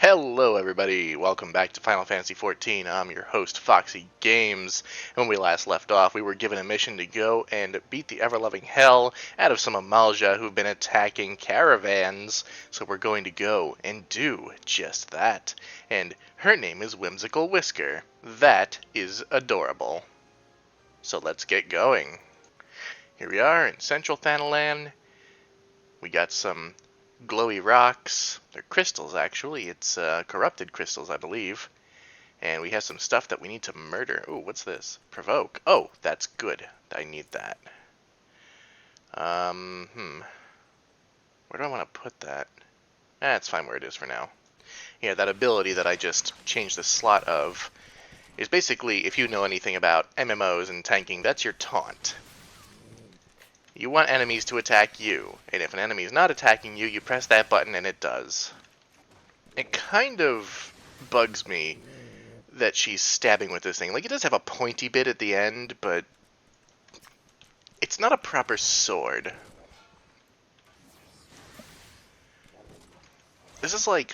Hello everybody, welcome back to Final Fantasy XIV. I'm your host, Foxy Games. When we last left off, we were given a mission to go and beat the ever-loving hell out of some Amalja who've been attacking caravans. So we're going to go and do just that. And her name is Whimsical Whisker. That is adorable. So let's get going. Here we are in Central Thanalan. We got some glowy rocks. They're crystals, actually. It's corrupted crystals, I believe. And we have some stuff that we need to murder. Ooh, what's this? Provoke. Oh, that's good. I need that. Where do I want to put that? It's fine where it is for now. Yeah, that ability that I just changed the slot of is basically, if you know anything about MMOs and tanking, that's your taunt. You want enemies to attack you, and if an enemy is not attacking you, you press that button and it does. It kind of bugs me that she's stabbing with this thing. Like, it does have a pointy bit at the end, but it's not a proper sword. This is like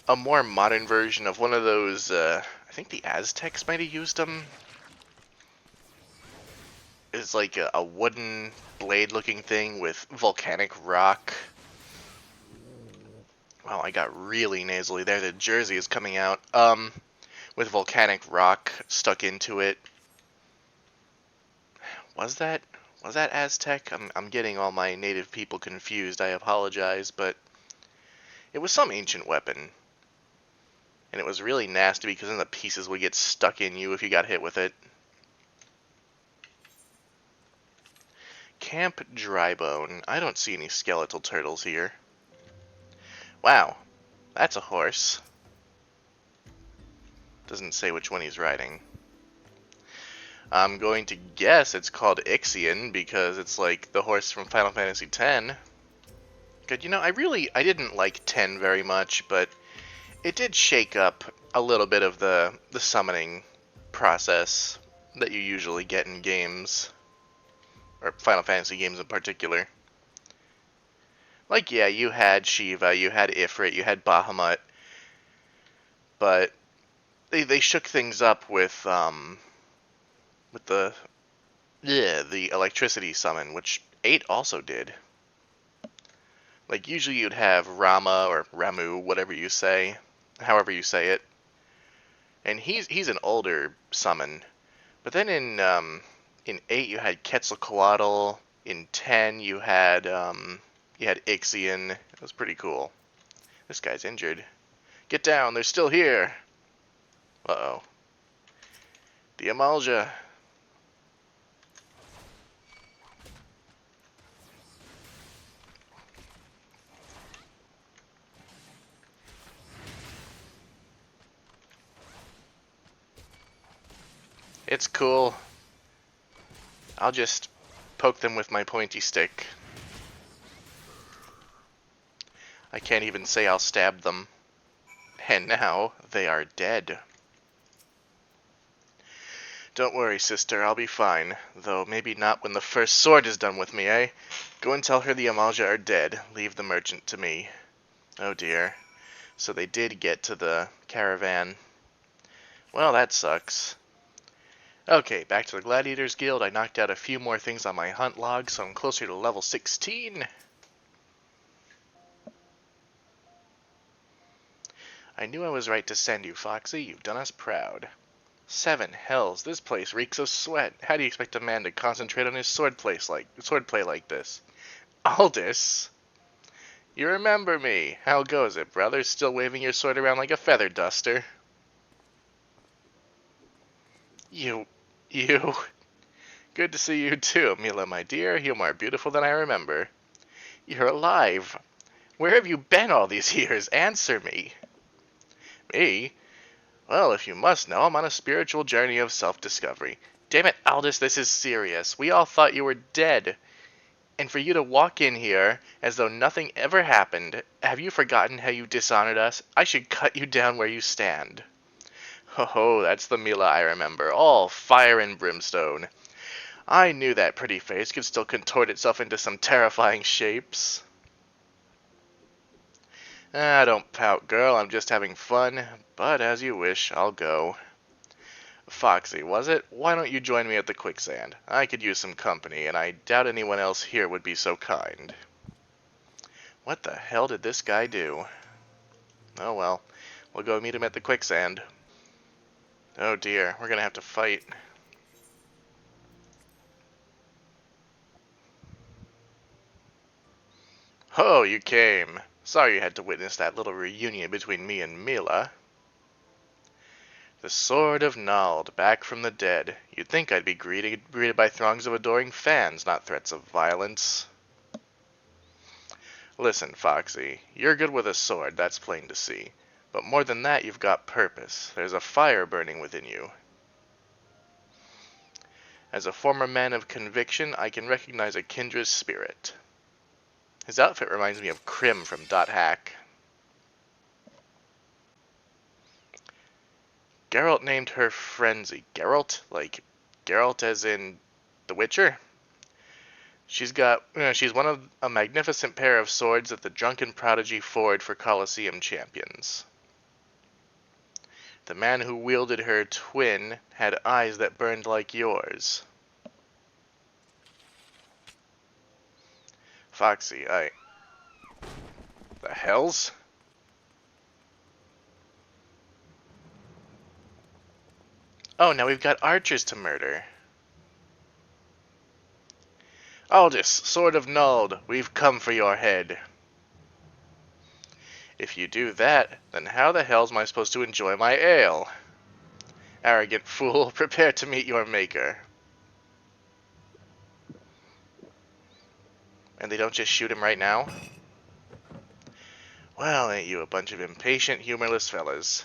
a more modern version of one of those, I think the Aztecs might have used them. It's like a wooden blade-looking thing with volcanic rock. Wow, I got really nasally there. The jersey is coming out. With volcanic rock stuck into it. Was that Aztec? I'm getting all my native people confused. I apologize, but it was some ancient weapon. And it was really nasty because then the pieces would get stuck in you if you got hit with it. Camp Drybone. I don't see any skeletal turtles here. Wow, that's a horse. Doesn't say which one he's riding. I'm going to guess it's called XIV because it's like the horse from Final Fantasy X. Good, you know, I didn't like 10 very much, but it did shake up a little bit of the summoning process that you usually get in games, or Final Fantasy games in particular. Like, yeah, you had Shiva, you had Ifrit, you had Bahamut, but they shook things up with the electricity summon, which 8 also did. Like, usually you'd have Rama or Ramu, whatever you say, however you say it, and he's an older summon. But then in 8 you had Quetzalcoatl. In 10 you had Ixion. It was pretty cool. This guy's injured. Get down, they're still here. Uh-oh. The Amalja. It's cool. I'll just poke them with my pointy stick. I can't even say I'll stab them. And now they are dead. Don't worry, sister, I'll be fine. Though maybe not when the first sword is done with me, eh? Go and tell her the Amalja are dead. Leave the merchant to me. Oh dear. So they did get to the caravan. Well, that sucks. Okay, back to the Gladiators Guild. I knocked out a few more things on my hunt log, so I'm closer to level 16. I knew I was right to send you, Foxy. You've done us proud. 7 hells, this place reeks of sweat. How do you expect a man to concentrate on his swordplay like this? Aldous? You remember me. How goes it, brother? Still waving your sword around like a feather duster? You. Good to see you too, Mila, my dear. You're more beautiful than I remember. You're alive. Where have you been all these years? Answer me. Me? Well, if you must know, I'm on a spiritual journey of self-discovery. Damn it, Aldous, this is serious. We all thought you were dead. And for you to walk in here as though nothing ever happened, have you forgotten how you dishonored us? I should cut you down where you stand. Ho, that's the Mila I remember, all fire and brimstone. I knew that pretty face could still contort itself into some terrifying shapes. Ah, don't pout, girl. I'm just having fun. But as you wish, I'll go. Foxy, was it? Why don't you join me at the quicksand? I could use some company, and I doubt anyone else here would be so kind. What the hell did this guy do? Oh well, we'll go meet him at the quicksand. Oh dear, we're gonna have to fight. Oh, you came. Sorry you had to witness that little reunion between me and Mila. The Sword of Nald, back from the dead. You'd think I'd be greeted by throngs of adoring fans, not threats of violence. Listen, Foxy, you're good with a sword, that's plain to see. But more than that, you've got purpose. There's a fire burning within you. As a former man of conviction, I can recognize a kindred spirit. His outfit reminds me of Krim from Dot Hack. Geralt named her Frenzy. Geralt? Like, Geralt as in The Witcher? She's one of a magnificent pair of swords that the drunken prodigy forged for Colosseum champions. The man who wielded her twin had eyes that burned like yours. Foxy, the hells? Oh, now we've got archers to murder. Aldous, Sword of Nald, we've come for your head. If you do that, then how the hell am I supposed to enjoy my ale? Arrogant fool, prepare to meet your maker. And they don't just shoot him right now? Well, ain't you a bunch of impatient, humorless fellas.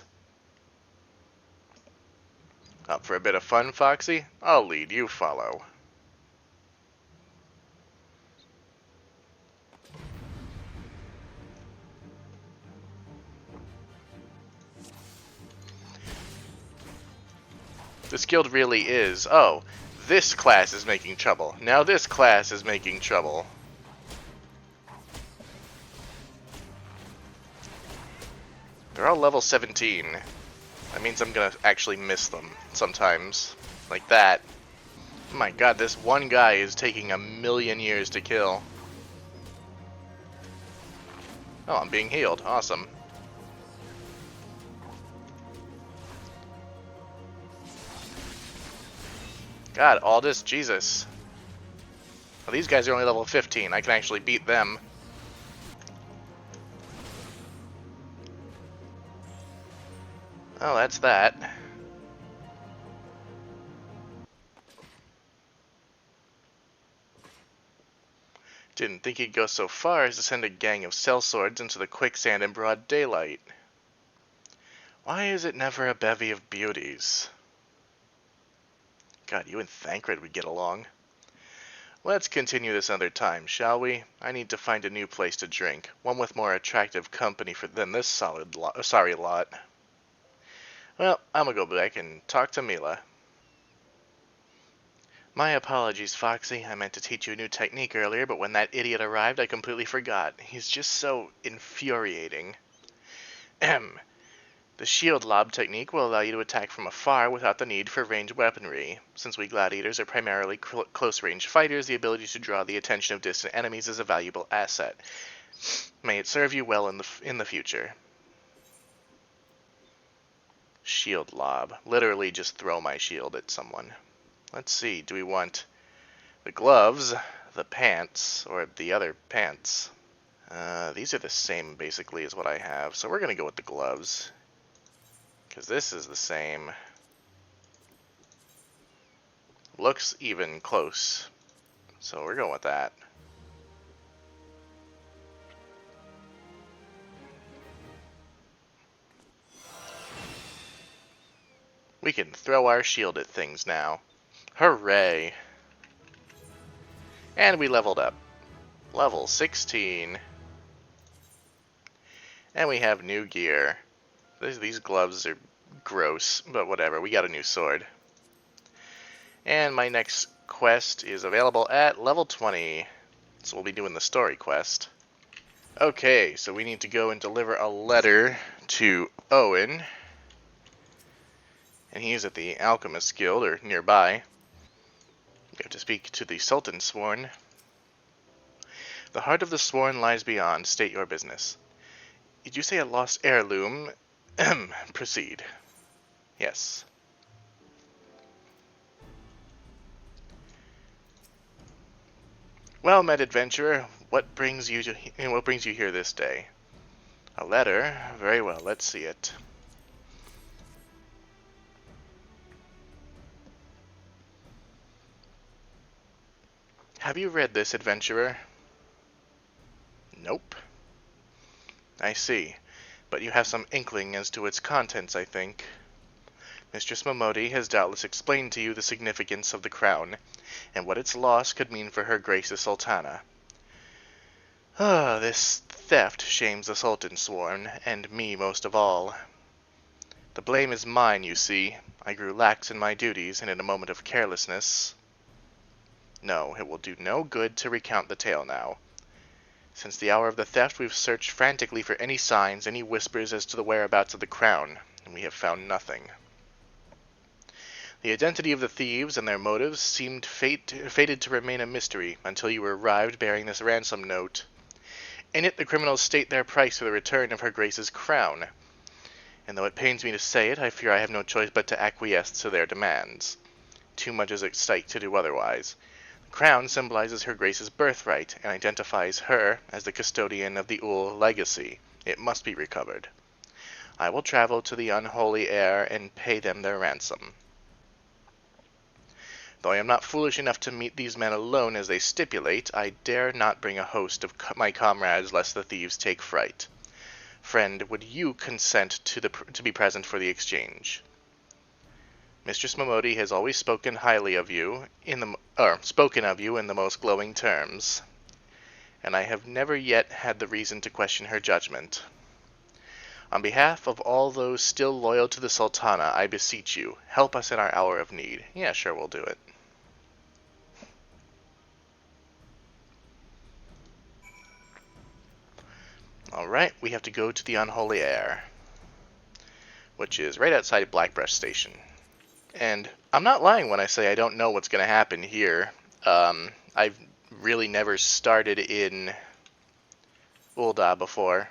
Up for a bit of fun, Foxy? I'll lead, you follow. This guild really is. Oh, this class is making trouble. Now this class is making trouble. They're all level 17. That means I'm gonna actually miss them sometimes. Like that. Oh my god, this one guy is taking 1,000,000 years to kill. Oh, I'm being healed. Awesome. God, Aldous, Jesus. Well, these guys are only level 15. I can actually beat them. Oh, that's that. Didn't think he'd go so far as to send a gang of sellswords into the quicksand in broad daylight. Why is it never a bevy of beauties? God, you and Thancred would get along. Let's continue this another time, shall we? I need to find a new place to drink, one with more attractive company than this sorry lot. Well, I'm gonna go back and talk to Mila. My apologies, Foxy. I meant to teach you a new technique earlier, but when that idiot arrived, I completely forgot. He's just so infuriating. Ahem. The shield lob technique will allow you to attack from afar without the need for ranged weaponry. Since we gladiators are primarily close-range fighters, the ability to draw the attention of distant enemies is a valuable asset. May it serve you well in the future. Shield lob. Literally just throw my shield at someone. Let's see, do we want the gloves, the pants, or the other pants? These are the same basically as what I have, so we're going to go with the gloves. Because this is the same. Looks even close. So we're going with that. We can throw our shield at things now. Hooray! And we leveled up. Level 16. And we have new gear. These gloves are gross, but whatever. We got a new sword. And my next quest is available at level 20. So we'll be doing the story quest. Okay, so we need to go and deliver a letter to Owen, and he's at the Alchemist Guild, or nearby. We have to speak to the Sultan sworn. The heart of the sworn lies beyond. State your business. Did you say a lost heirloom? Proceed. Yes. Well met, adventurer. What brings you here this day? A letter? Very well, let's see it. Have you read this, adventurer? Nope. I see. But you have some inkling as to its contents, I think. Mistress Momodi has doubtless explained to you the significance of the crown, and what its loss could mean for her grace the Sultana. This theft shames the Sultan sworn, and me most of all. The blame is mine, you see. I grew lax in my duties, and in a moment of carelessness... No, it will do no good to recount the tale now. Since the hour of the theft, we've searched frantically for any signs, any whispers as to the whereabouts of the crown, and we have found nothing. The identity of the thieves and their motives seemed fated to remain a mystery until you arrived bearing this ransom note. In it, the criminals state their price for the return of her Grace's crown, and though it pains me to say it, I fear I have no choice but to acquiesce to their demands. Too much is at stake to do otherwise. The crown symbolizes her Grace's birthright and identifies her as the custodian of the Ul legacy. It must be recovered. I will travel to the Unholy Air and pay them their ransom. Though I am not foolish enough to meet these men alone as they stipulate, I dare not bring a host of my comrades lest the thieves take fright. Friend, would you consent to be present for the exchange? Mistress Momodi has always spoken highly of you in the most glowing terms, and I have never yet had the reason to question her judgment. On behalf of all those still loyal to the Sultana, I beseech you, help us in our hour of need. Yeah, sure, we'll do it. Alright, we have to go to the Unholy Air, which is right outside Blackbrush Station. And I'm not lying when I say I don't know what's going to happen here. I've really never started in Ul'dah before.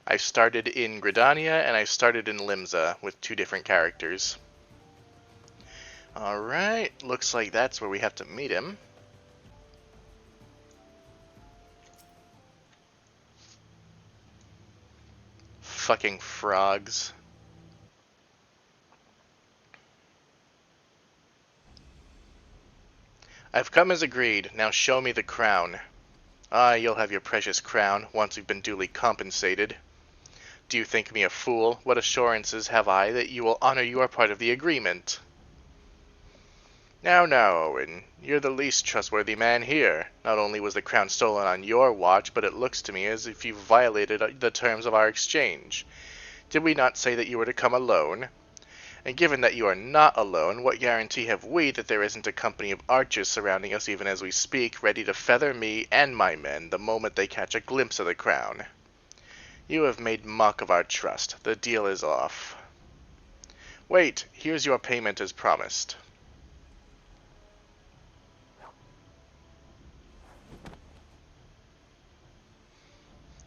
I've started in Gridania and I've started in Limsa with two different characters. Alright, looks like that's where we have to meet him. Fucking frogs. I've come as agreed. Now show me the crown. Ah, you'll have your precious crown once we've been duly compensated. Do you think me a fool? What assurances have I that you will honor your part of the agreement? Now, Owen, you're the least trustworthy man here. Not only was the crown stolen on your watch, but it looks to me as if you violated the terms of our exchange. Did we not say that you were to come alone? And given that you are not alone, what guarantee have we that there isn't a company of archers surrounding us even as we speak, ready to feather me and my men the moment they catch a glimpse of the crown? You have made mock of our trust. The deal is off. Wait, here's your payment as promised.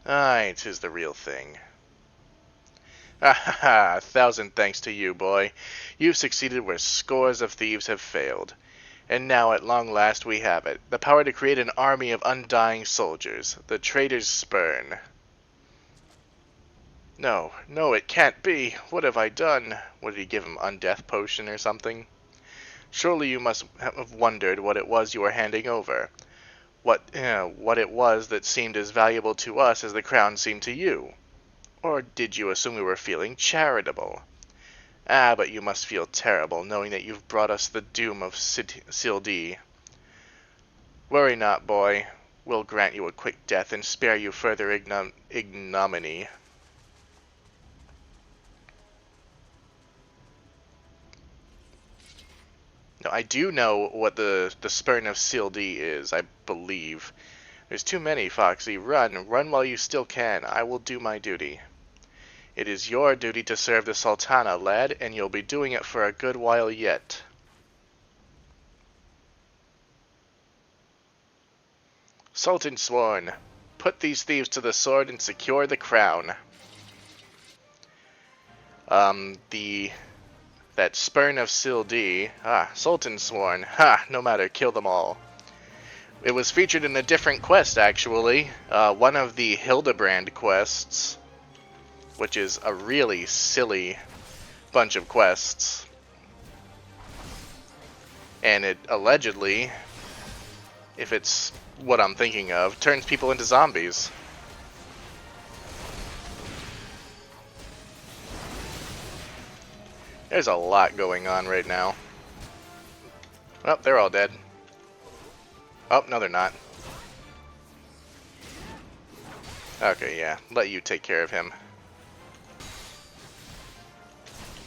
Aye, 'tis the real thing. Ha ha ha! 1,000 thanks to you, boy. You've succeeded where scores of thieves have failed. And now, at long last, we have it. The power to create an army of undying soldiers. The traitor's spurn. No, no, it can't be. What have I done? What did he give him, undeath potion or something? Surely you must have wondered what it was you were handing over. What it was that seemed as valuable to us as the crown seemed to you. Or did you assume we were feeling charitable? Ah, but you must feel terrible, knowing that you've brought us the doom of Sildee. Worry not, boy. We'll grant you a quick death and spare you further ignominy. Now, I do know what the spurn of Sildee is, I believe. There's too many, Foxy. Run. Run while you still can. I will do my duty. It is your duty to serve the Sultana, lad, and you'll be doing it for a good while yet. Sultan sworn. Put these thieves to the sword and secure the crown. That spurn of Sildee. Sultan sworn. No matter, kill them all. It was featured in a different quest, actually. One of the Hildebrand quests, which is a really silly bunch of quests. And it allegedly, if it's what I'm thinking of, turns people into zombies. There's a lot going on right now. Oh, they're all dead. Oh, no they're not. Okay, yeah. Let you take care of him.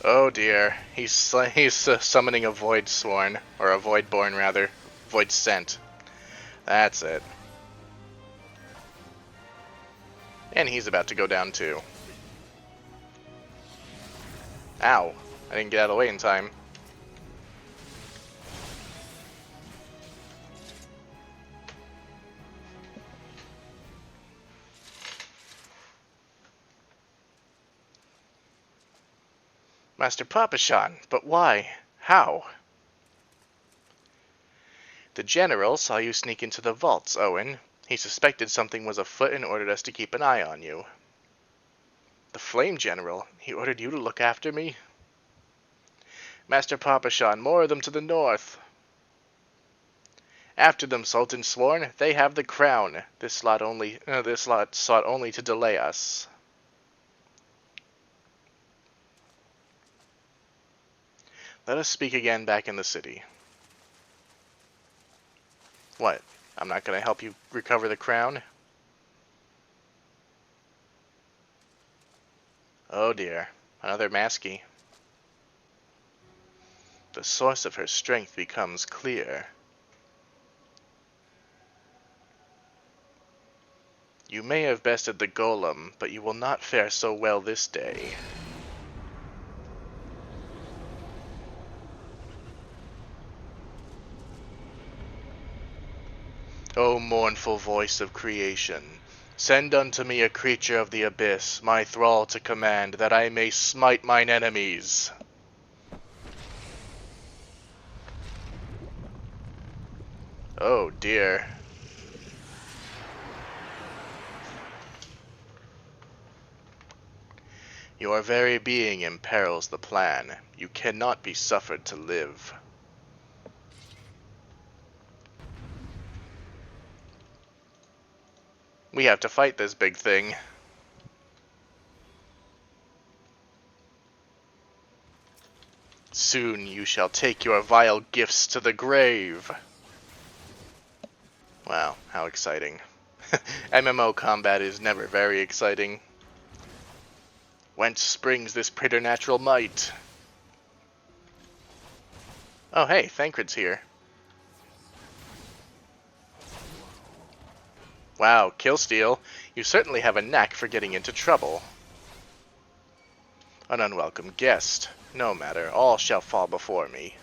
Oh dear. He's summoning a Void Sworn. Or a Voidborn, rather. Void Sent. That's it. And he's about to go down too. Ow. I didn't get out of the way in time. Master Papashan, but why? How? The General saw you sneak into the vaults, Owen. He suspected something was afoot and ordered us to keep an eye on you. The Flame General? He ordered you to look after me? Master Papashan, more of them to the north. After them, Sultan sworn. They have the crown. This lot sought only to delay us. Let us speak again back in the city. What? I'm not going to help you recover the crown? Oh dear. Another Masky. The source of her strength becomes clear. You may have bested the golem, but you will not fare so well this day. O mournful voice of creation, send unto me a creature of the abyss, my thrall to command, that I may smite mine enemies. Oh dear. Your very being imperils the plan. You cannot be suffered to live. We have to fight this big thing. Soon you shall take your vile gifts to the grave. Wow, how exciting. MMO combat is never very exciting. Whence springs this preternatural might? Oh hey, Thancred's here. Wow, Killsteel, you certainly have a knack for getting into trouble. An unwelcome guest. No matter, all shall fall before me.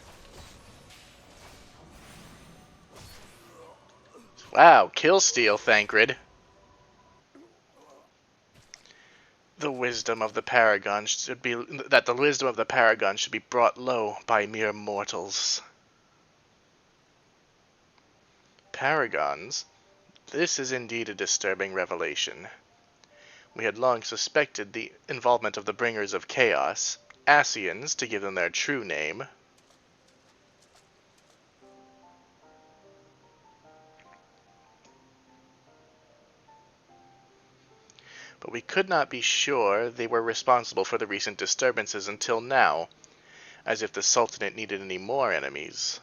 Wow, Killsteel, Thancred. The wisdom of the Paragon should be brought low by mere mortals. Paragons? This is indeed a disturbing revelation. We had long suspected the involvement of the Bringers of Chaos, Ascians, to give them their true name. But we could not be sure they were responsible for the recent disturbances until now, as if the Sultanate needed any more enemies.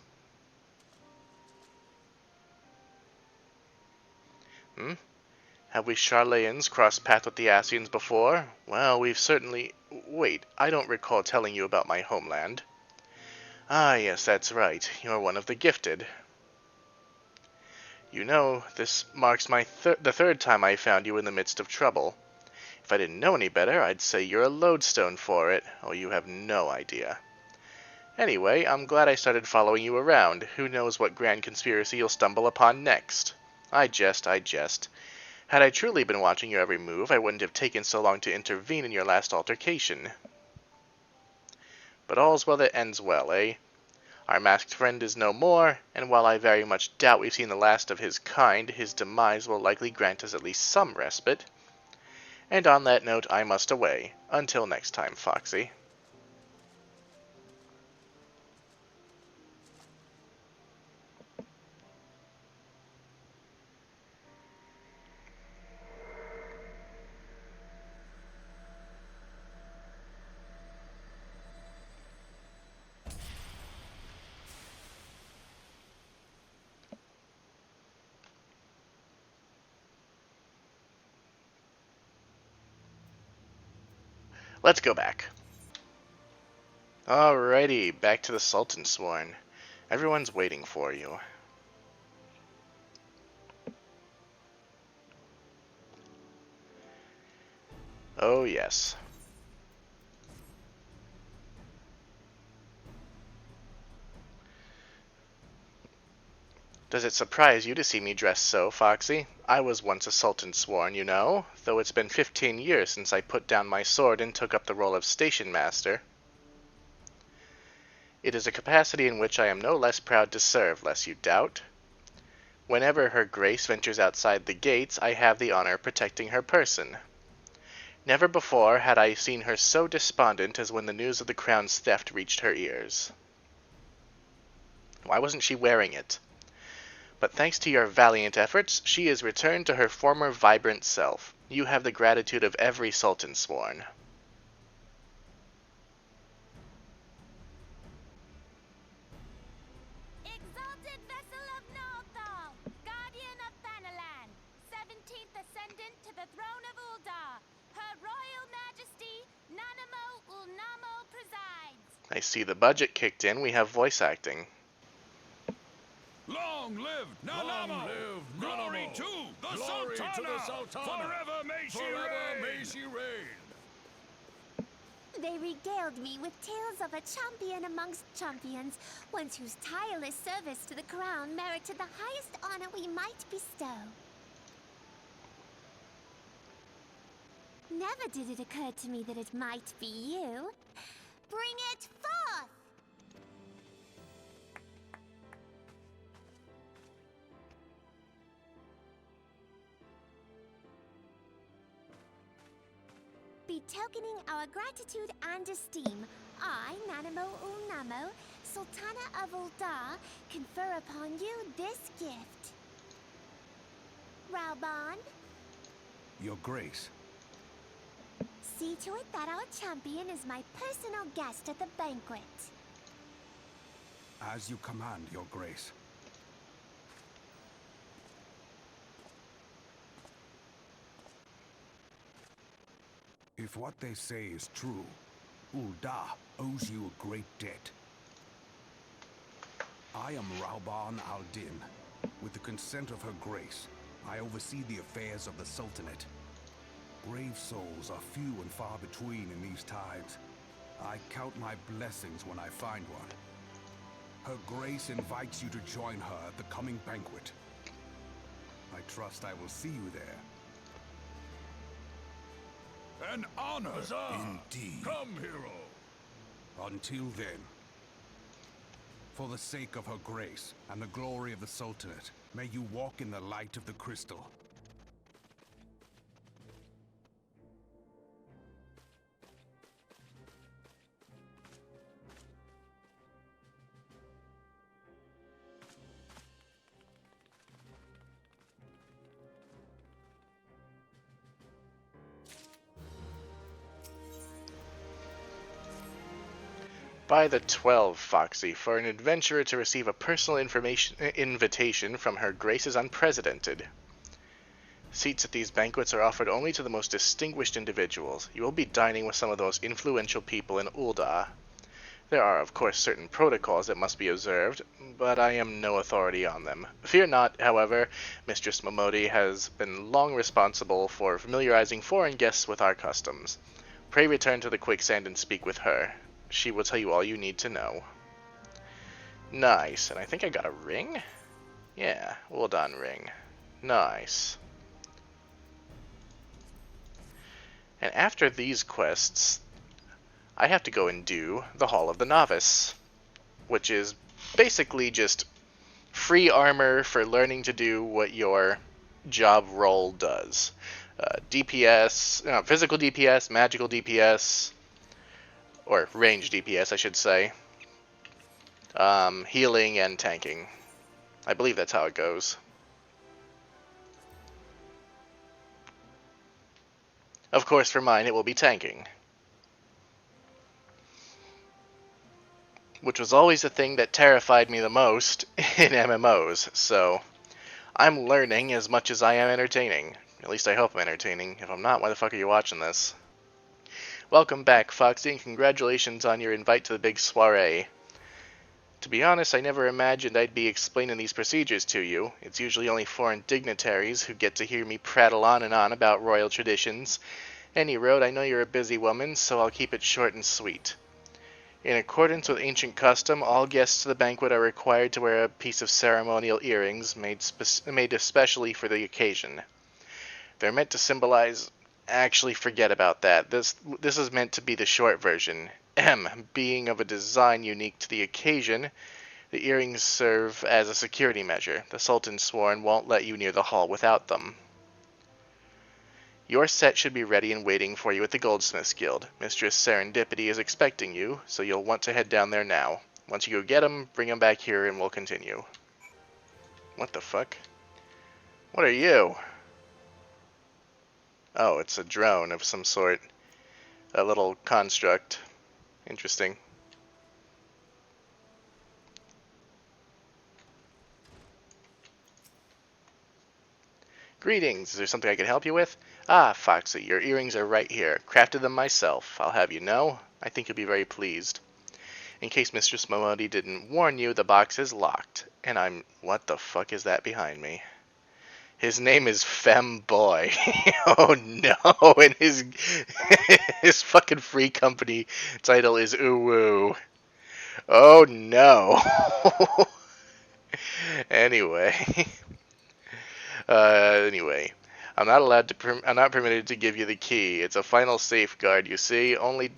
Have we Charlayans crossed paths with the Ascians before? Well, we've certainly... Wait, I don't recall telling you about my homeland. Ah, yes, that's right. You're one of the gifted. You know, this marks the third time I found you in the midst of trouble. If I didn't know any better, I'd say you're a lodestone for it. Oh, you have no idea. Anyway, I'm glad I started following you around. Who knows what grand conspiracy you'll stumble upon next? I jest, I jest. Had I truly been watching your every move, I wouldn't have taken so long to intervene in your last altercation. But all's well that ends well, eh? Our masked friend is no more, and while I very much doubt we've seen the last of his kind, his demise will likely grant us at least some respite. And on that note, I must away. Until next time, Foxy. Let's go back. Alrighty, back to the Sultan Sworn. Everyone's waiting for you. Oh yes. Does it surprise you to see me dressed so, Foxy? I was once a Sultan Sworn, you know, though it's been 15 years since I put down my sword and took up the role of Station Master. It is a capacity in which I am no less proud to serve, lest you doubt. Whenever Her Grace ventures outside the gates, I have the honor of protecting her person. Never before had I seen her so despondent as when the news of the crown's theft reached her ears. Why wasn't she wearing it? But thanks to your valiant efforts, she is returned to her former vibrant self. You have the gratitude of every Sultan Sworn. Exalted vessel of Northal, guardian of Thanalan, 17th ascendant to the throne of Uldar, Her Royal Majesty Nanamo Ulnamo presides. I see the budget kicked in. We have voice acting. Long live Nanamo! Glory to the Sultana! Forever may she reign! They regaled me with tales of a champion amongst champions, one whose tireless service to the crown merited the highest honor we might bestow. Never did it occur to me that it might be you. Bring it forth! Betokening our gratitude and esteem, I, Nanamo Ulnamo, Sultana of Uldar, confer upon you this gift. Rauban, Your Grace. see to it that our champion is my personal guest at the banquet. As you command, Your Grace. If what they say is true, Uldar owes you a great debt. I am Rauban al-Din. With the consent of Her Grace, I oversee the affairs of the Sultanate. Brave souls are few and far between in these times. I count my blessings when I find one. Her Grace invites you to join her at the coming banquet. I trust I will see you there. An honor, indeed. Come, hero. Until then, for the sake of Her Grace and the glory of the Sultanate, may you walk in the light of the crystal. By the 12, Foxy, for an adventurer to receive a personal invitation from Her Grace is unprecedented. Seats at these banquets are offered only to the most distinguished individuals. You will be dining with some of the most influential people in Uldar. There are, of course, certain protocols that must be observed, but I am no authority on them. Fear not, however, Mistress Momodi has been long responsible for familiarizing foreign guests with our customs. Pray return to the quicksand and speak with her. She will tell you all you need to know. Nice, and I think I got a ring? Yeah, well done, ring. Nice. And after these quests, I have to go and do the Hall of the Novice, which is basically just free armor for learning to do what your job role does. DPS, physical DPS, magical DPS, or range DPS, I should say. Healing and tanking. I believe that's how it goes. Of course, for mine, it will be tanking. Which was always the thing that terrified me the most in MMOs, so I'm learning as much as I am entertaining. At least I hope I'm entertaining. If I'm not, why the fuck are you watching this? Welcome back, Foxy, and congratulations on your invite to the big soiree. To be honest, I never imagined I'd be explaining these procedures to you. It's usually only foreign dignitaries who get to hear me prattle on and on about royal traditions. Any road, I know you're a busy woman, so I'll keep it short and sweet. In accordance with ancient custom, all guests to the banquet are required to wear a piece of ceremonial earrings made especially for the occasion. They're meant to symbolize... Actually, forget about that. This is meant to be the short version. Being of a design unique to the occasion, the earrings serve as a security measure. The Sultan sworn won't let you near the hall without them. Your set should be ready and waiting for you at the Goldsmiths Guild. Mistress Serendipity is expecting you, so you'll want to head down there now. Once you go get them, bring them back here and we'll continue. What the fuck? What are you? Oh, it's a drone of some sort. A little construct. Interesting. Greetings, is there something I can help you with? Ah, Foxy, your earrings are right here. Crafted them myself. I'll have you know. I think you'll be very pleased. In case Mistress Momodi didn't warn you, the box is locked. And I'm... What the fuck is that behind me? His name is Femboy. Oh no, and his his fucking free company title is Uwu. Oh no. Anyway. Anyway. I'm not permitted to give you the key. It's a final safeguard, you see. Only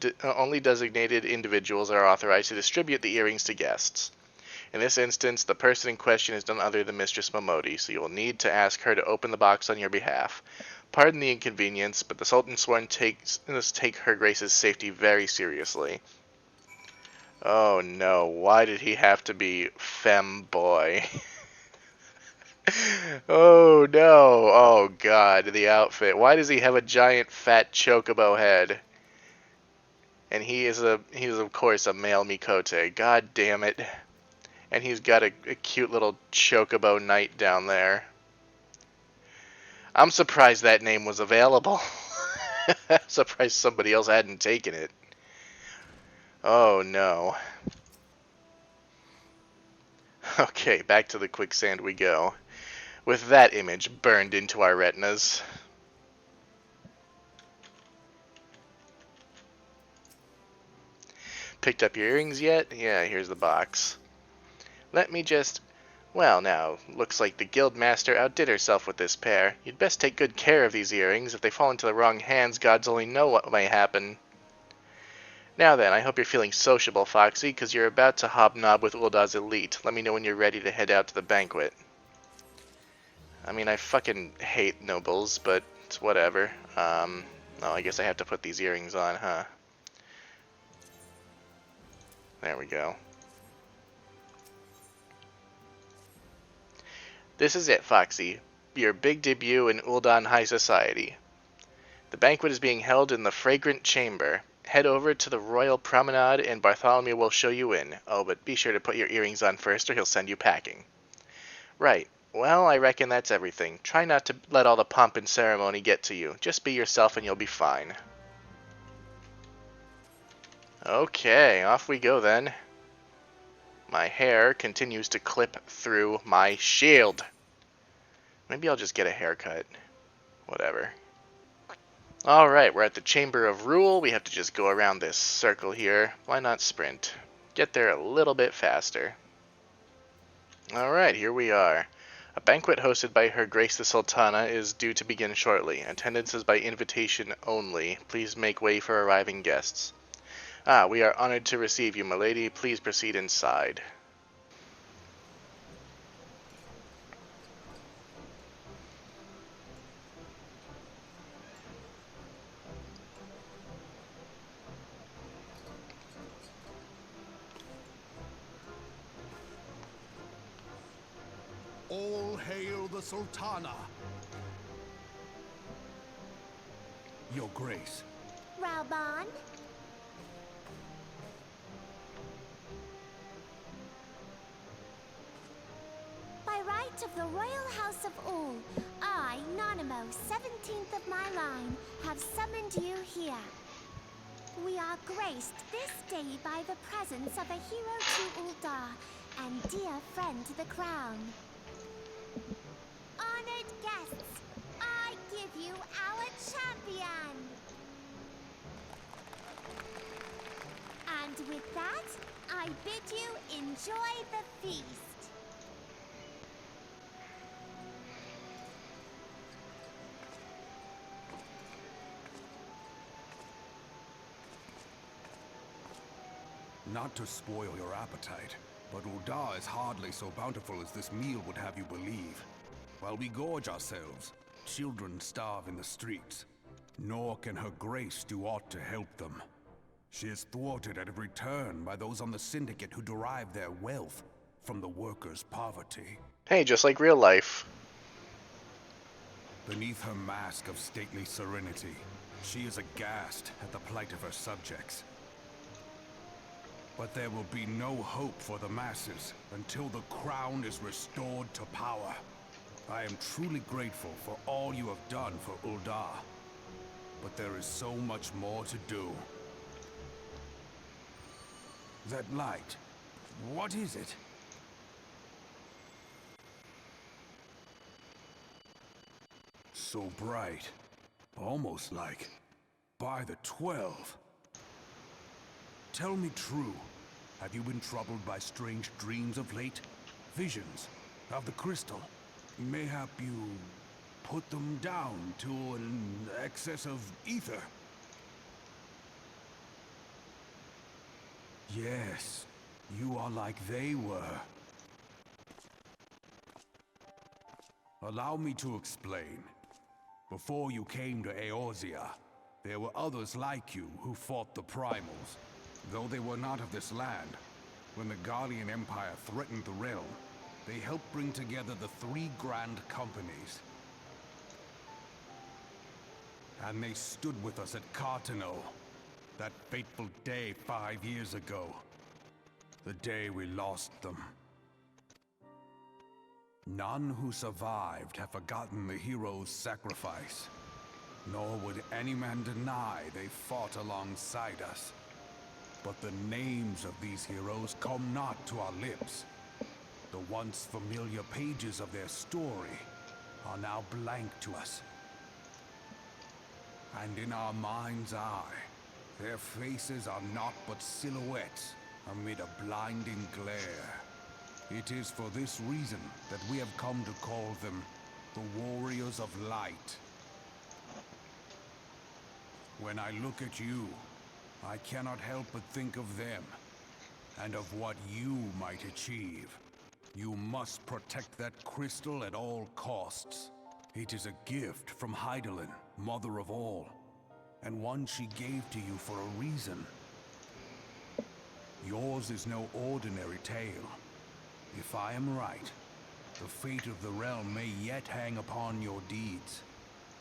designated individuals are authorized to distribute the earrings to guests. In this instance, the person in question is none other than Mistress Momodi, so you will need to ask her to open the box on your behalf. Pardon the inconvenience, but the Sultan sworn must take her Grace's safety very seriously. Oh no, why did he have to be Femboy? Oh no, oh god, the outfit. Why does he have a giant fat chocobo head? And he is of course a male Mikote. God damn it. And he's got a cute little chocobo knight down there. I'm surprised that name was available. I'm surprised somebody else hadn't taken it. Oh no. Okay, back to the quicksand we go. With that image burned into our retinas. Picked up your earrings yet? Yeah, here's the box. Let me just... Well now, looks like the guildmaster outdid herself with this pair. You'd best take good care of these earrings. If they fall into the wrong hands, gods only know what may happen. Now then, I hope you're feeling sociable, Foxy, because you're about to hobnob with Uldah's elite. Let me know when you're ready to head out to the banquet. I mean, I fucking hate nobles, but it's whatever. Oh, I guess I have to put these earrings on, huh? There we go. This is it, Foxy. Your big debut in Uldan High Society. The banquet is being held in the Fragrant Chamber. Head over to the Royal Promenade and Bartholomew will show you in. Oh, but be sure to put your earrings on first or he'll send you packing. Right. Well, I reckon that's everything. Try not to let all the pomp and ceremony get to you. Just be yourself and you'll be fine. Okay, off we go then. My hair continues to clip through my shield. Maybe I'll just get a haircut. Whatever. Alright, we're at the Chamber of Rule. We have to just go around this circle here. Why not sprint? Get there a little bit faster. Alright, here we are. A banquet hosted by Her Grace the Sultana is due to begin shortly. Attendance is by invitation only. Please make way for arriving guests. We are honored to receive you, milady. Please proceed inside. All hail the Sultana! Your Grace. Rauban? By right of the Royal House of All, I, Nanamo, 17th of my line, have summoned you here. We are graced this day by the presence of a hero to Uldar and dear friend to the crown. Honored guests, I give you our champion! And with that, I bid you enjoy the feast. Not to spoil your appetite, but Uldar is hardly so bountiful as this meal would have you believe. While we gorge ourselves, children starve in the streets, nor can Her Grace do aught to help them. She is thwarted at every turn by those on the Syndicate who derive their wealth from the workers' poverty. Hey, just like real life. Beneath her mask of stately serenity, she is aghast at the plight of her subjects. But there will be no hope for the masses until the crown is restored to power. I am truly grateful for all you have done for Uldar, but there is so much more to do. That light, what is it? So bright, almost like by the 12. Tell me true, have you been troubled by strange dreams of late? Visions of the crystal? Mayhap you put them down to an excess of ether? Yes, you are like they were. Allow me to explain. Before you came to Eorzea, there were others like you who fought the Primals. Though they were not of this land, when the Guardian Empire threatened the realm, they helped bring together the three grand companies. And they stood with us at Cartano, that fateful day 5 years ago. The day we lost them. None who survived have forgotten the hero's sacrifice, nor would any man deny they fought alongside us. But the names of these heroes come not to our lips. The once familiar pages of their story are now blank to us. And in our mind's eye, their faces are naught but silhouettes amid a blinding glare. It is for this reason that we have come to call them the Warriors of Light. When I look at you, I cannot help but think of them, and of what you might achieve. You must protect that crystal at all costs. It is a gift from Hydaelyn, Mother of All, and one she gave to you for a reason. Yours is no ordinary tale. If I am right, the fate of the realm may yet hang upon your deeds.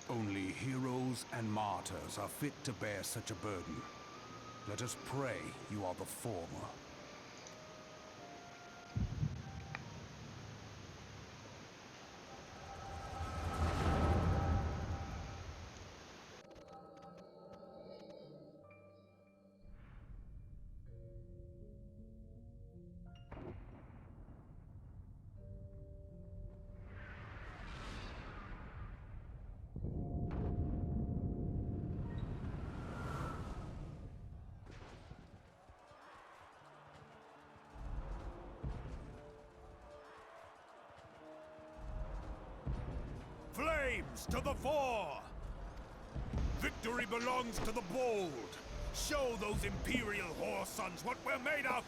Only heroes and martyrs are fit to bear such a burden. Let us pray you are the former. Arms to the fore! Victory belongs to the bold! Show those Imperial whore sons what we're made of!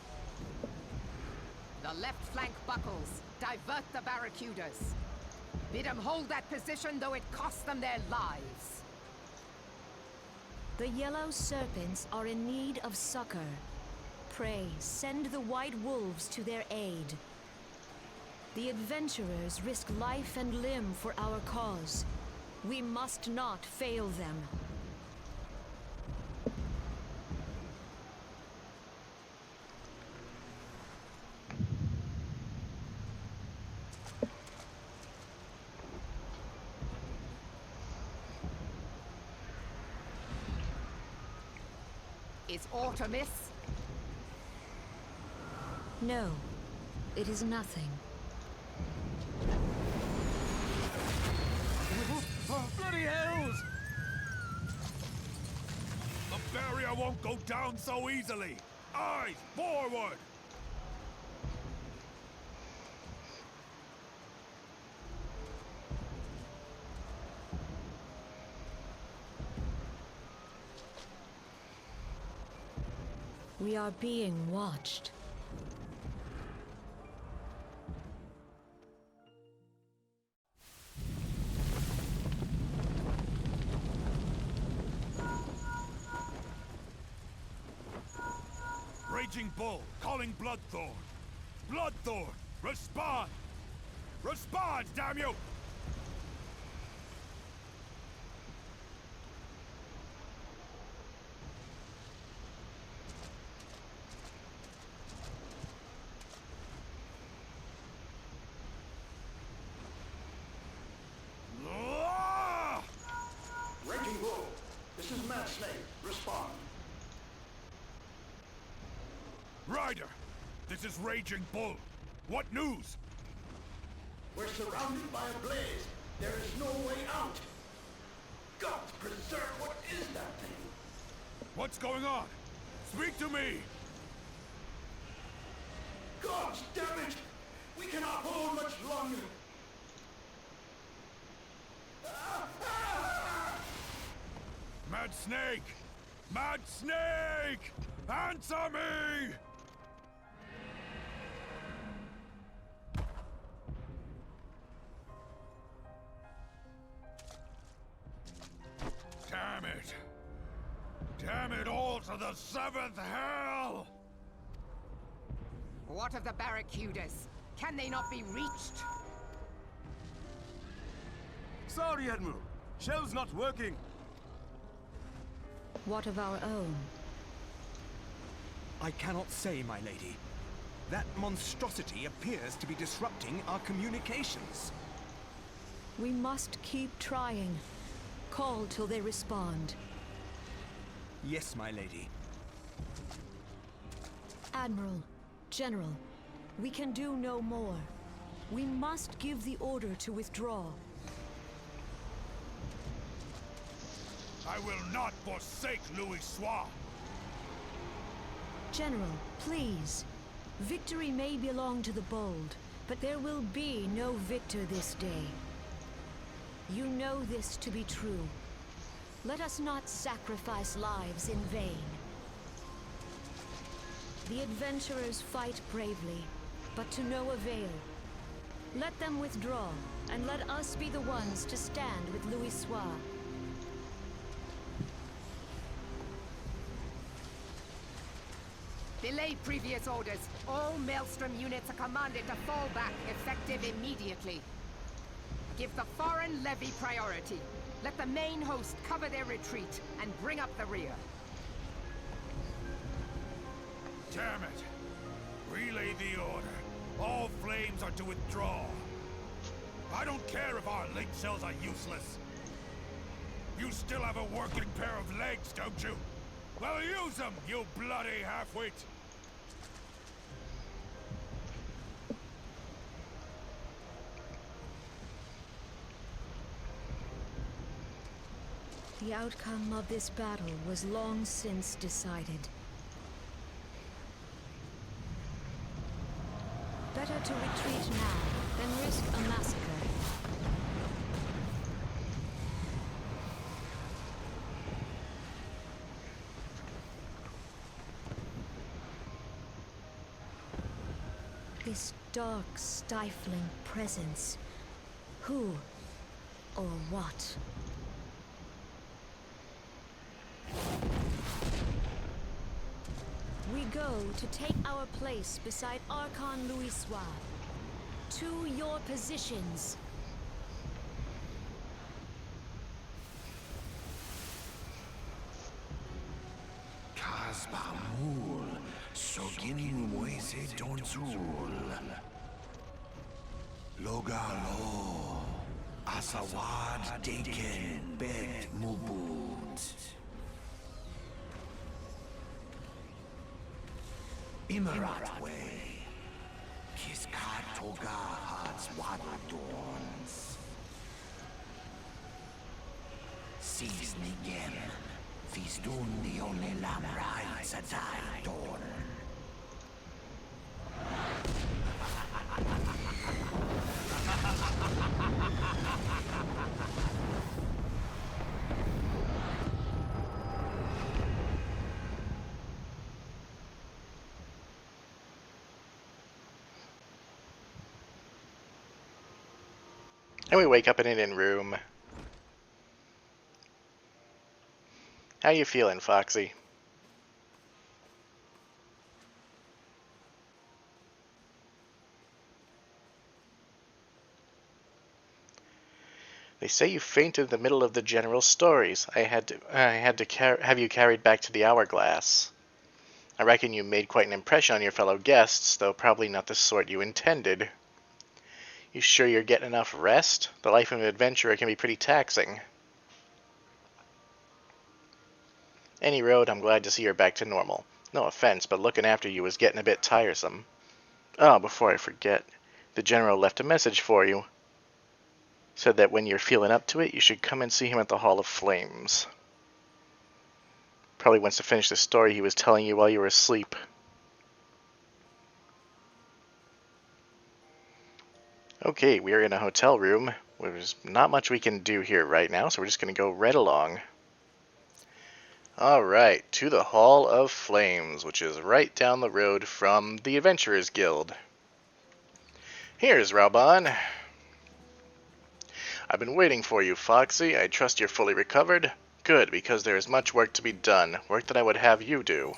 The left flank buckles. Divert the barracudas. Bid them hold that position, though it costs them their lives. The yellow serpents are in need of succor. Pray, send the white wolves to their aid. The adventurers risk life and limb for our cause. We must not fail them. Is aught amiss? No, it is nothing. Bloody hells! The barrier won't go down so easily! Eyes forward! We are being watched. Raging Bull, calling Bloodthorn! Bloodthorn, respond! Respond, damn you! Raging Bull, this is Mad Snake. Respond. Ryder, this is Raging Bull. What news? We're surrounded by a blaze. There is no way out. God preserve, what is that thing? What's going on? Speak to me! Gods damn it! We cannot hold much longer. Mad Snake! Mad Snake! Answer me! Damn it! Damn it all to the seventh hell! What of the barracudas? Can they not be reached? Sorry, Admiral. Shell's not working. What of our own? I cannot say, my lady. That monstrosity appears to be disrupting our communications. We must keep trying. Call till they respond. Yes, my lady. Admiral, General, we can do no more. We must give the order to withdraw. I will not forsake Louis Soir! General, please. Victory may belong to the bold, but there will be no victor this day. You know this to be true. Let us not sacrifice lives in vain. The adventurers fight bravely, but to no avail. Let them withdraw, and let us be the ones to stand with Louis Soir. Delay previous orders. All Maelstrom units are commanded to fall back, effective immediately. Give the foreign levy priority. Let the main host cover their retreat and bring up the rear. Damn it! Relay the order. All flames are to withdraw. I don't care if our link cells are useless. You still have a working pair of legs, don't you? Well, use them, you bloody half-wit! The outcome of this battle was long since decided. Better to retreat now than risk a massacre. This dark, stifling presence. Who or what? We go to take our place beside Archon Louis Soir. To your positions. Kasbamul, Sogin Wese Donzul. Logalo, Asawad Deken Bet Mubut. Imarat Way, Kiskat Toga Hats Wadadorns. Sees Nigem, Fizdun the only Lamrai Satai Dorn. And we wake up in an inn room. How you feeling, Foxy? They say you fainted in the middle of the general stories. I had to have you carried back to the Hourglass. I reckon you made quite an impression on your fellow guests, though probably not the sort you intended. You sure you're getting enough rest? The life of an adventurer can be pretty taxing. Any road, I'm glad to see you're back to normal. No offense, but looking after you is getting a bit tiresome. Oh, before I forget, the General left a message for you. Said that when you're feeling up to it, you should come and see him at the Hall of Flames. Probably wants to finish the story he was telling you while you were asleep. Okay, we are in a hotel room. There's not much we can do here right now, so we're just going to go right along. Alright, to the Hall of Flames, which is right down the road from the Adventurers Guild. Here's Raubon. I've been waiting for you, Foxy. I trust you're fully recovered. Good, because there is much work to be done. Work that I would have you do.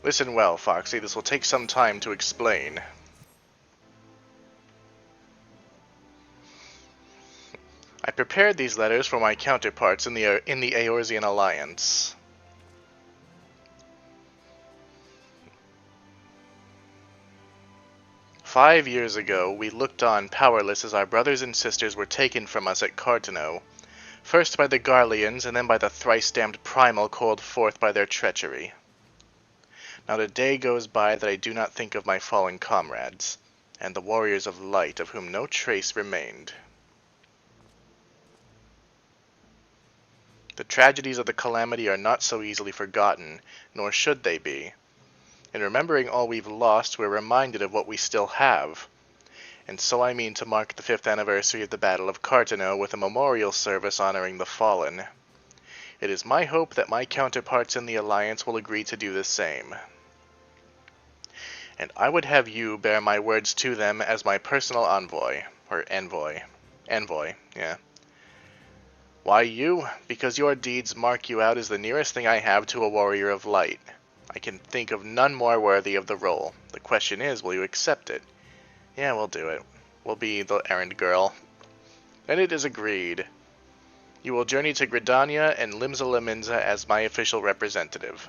Listen well, Foxy. This will take some time to explain. I prepared these letters for my counterparts in the Eorzean Alliance. "5 years ago, we looked on powerless as our brothers and sisters were taken from us at Cartano, first by the Garleans and then by the thrice-damned Primal called forth by their treachery. Not a day goes by that I do not think of my fallen comrades, and the warriors of light of whom no trace remained. The tragedies of the Calamity are not so easily forgotten, nor should they be. In remembering all we've lost, we're reminded of what we still have. And so I mean to mark the 5th anniversary of the Battle of Cartano with a memorial service honoring the fallen. It is my hope that my counterparts in the Alliance will agree to do the same. And I would have you bear my words to them as my personal envoy. Or envoy. Envoy, yeah. Why you? Because your deeds mark you out as the nearest thing I have to a warrior of light. I can think of none more worthy of the role. The question is, will you accept it? Yeah, we'll do it. We'll be the errand girl. Then it is agreed. You will journey to Gridania and Limsa Laminza as my official representative.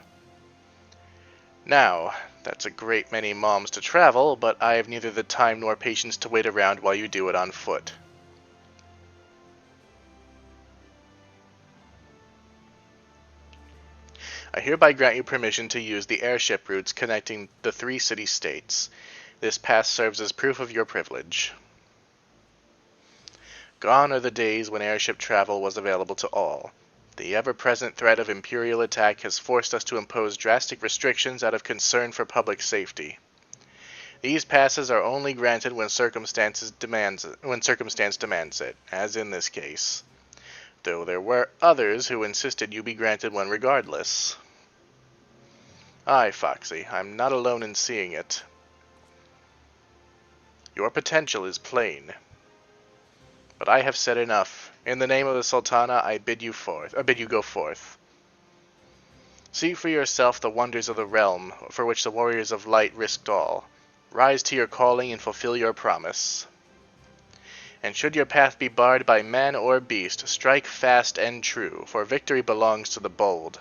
Now, that's a great many moms to travel, but I have neither the time nor patience to wait around while you do it on foot. I hereby grant you permission to use the airship routes connecting the 3 city-states. This pass serves as proof of your privilege. Gone are the days when airship travel was available to all. The ever-present threat of Imperial attack has forced us to impose drastic restrictions out of concern for public safety. These passes are only granted when circumstance demands it, as in this case. Though there were others who insisted you be granted one regardless. Aye, Foxy, I'm not alone in seeing it. Your potential is plain. But I have said enough. In the name of the Sultana, I bid you go forth. See for yourself the wonders of the realm, for which the warriors of light risked all. Rise to your calling and fulfill your promise. And should your path be barred by man or beast, strike fast and true, for victory belongs to the bold.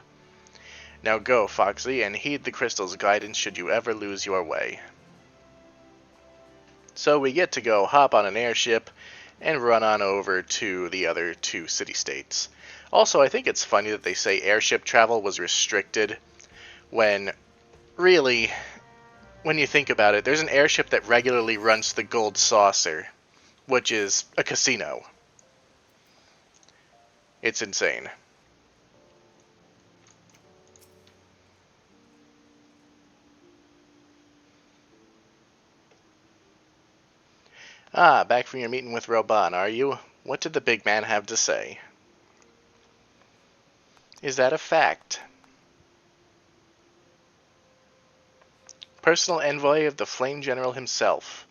Now go, Foxy, and heed the crystal's guidance should you ever lose your way. So we get to go hop on an airship and run on over to the other two city-states. Also, I think it's funny that they say airship travel was restricted when, really, when you think about it, there's an airship that regularly runs the Gold Saucer, which is a casino. It's insane. Ah, back from your meeting with Roban, are you? What did the big man have to say? Is that a fact? Personal envoy of the Flame General himself.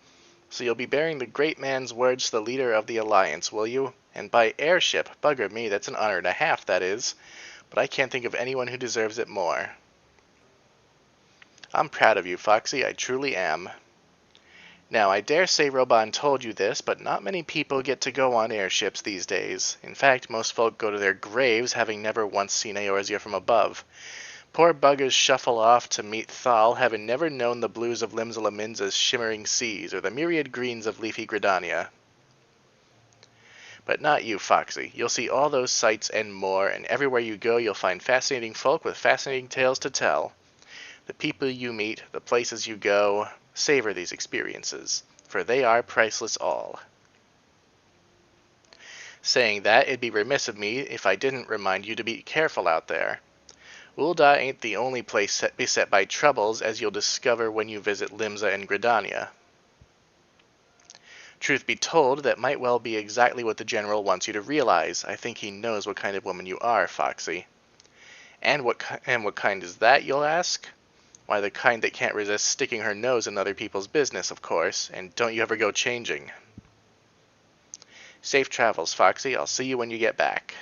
So you'll be bearing the great man's words to the leader of the Alliance, will you? And by airship, bugger me, that's an honor and a half, that is. But I can't think of anyone who deserves it more. I'm proud of you, Foxy, I truly am. Now, I dare say Roban told you this, but not many people get to go on airships these days. In fact, most folk go to their graves having never once seen Eorzea from above. Poor buggers shuffle off to meet Thal, having never known the blues of Limsa-Lominsa's shimmering seas, or the myriad greens of leafy Gridania. But not you, Foxy. You'll see all those sights and more, and everywhere you go you'll find fascinating folk with fascinating tales to tell. The people you meet, the places you go, savor these experiences, for they are priceless all. Saying that, it'd be remiss of me if I didn't remind you to be careful out there. Ul'dah ain't the only place beset by troubles, as you'll discover when you visit Limsa and Gridania. Truth be told, that might well be exactly what the General wants you to realize. I think he knows what kind of woman you are, Foxy. And what kind is that, you'll ask? Why, the kind that can't resist sticking her nose in other people's business, of course, and don't you ever go changing. Safe travels, Foxy. I'll see you when you get back.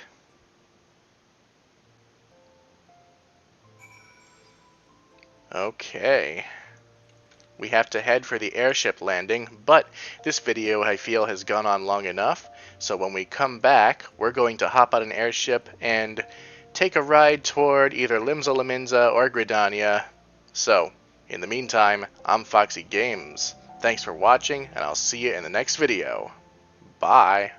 Okay. We have to head for the airship landing, but this video, I feel, has gone on long enough, so when we come back, we're going to hop on an airship and take a ride toward either Limsa-Lominsa or Gridania. So, in the meantime, I'm Foxy Games. Thanks for watching, and I'll see you in the next video. Bye!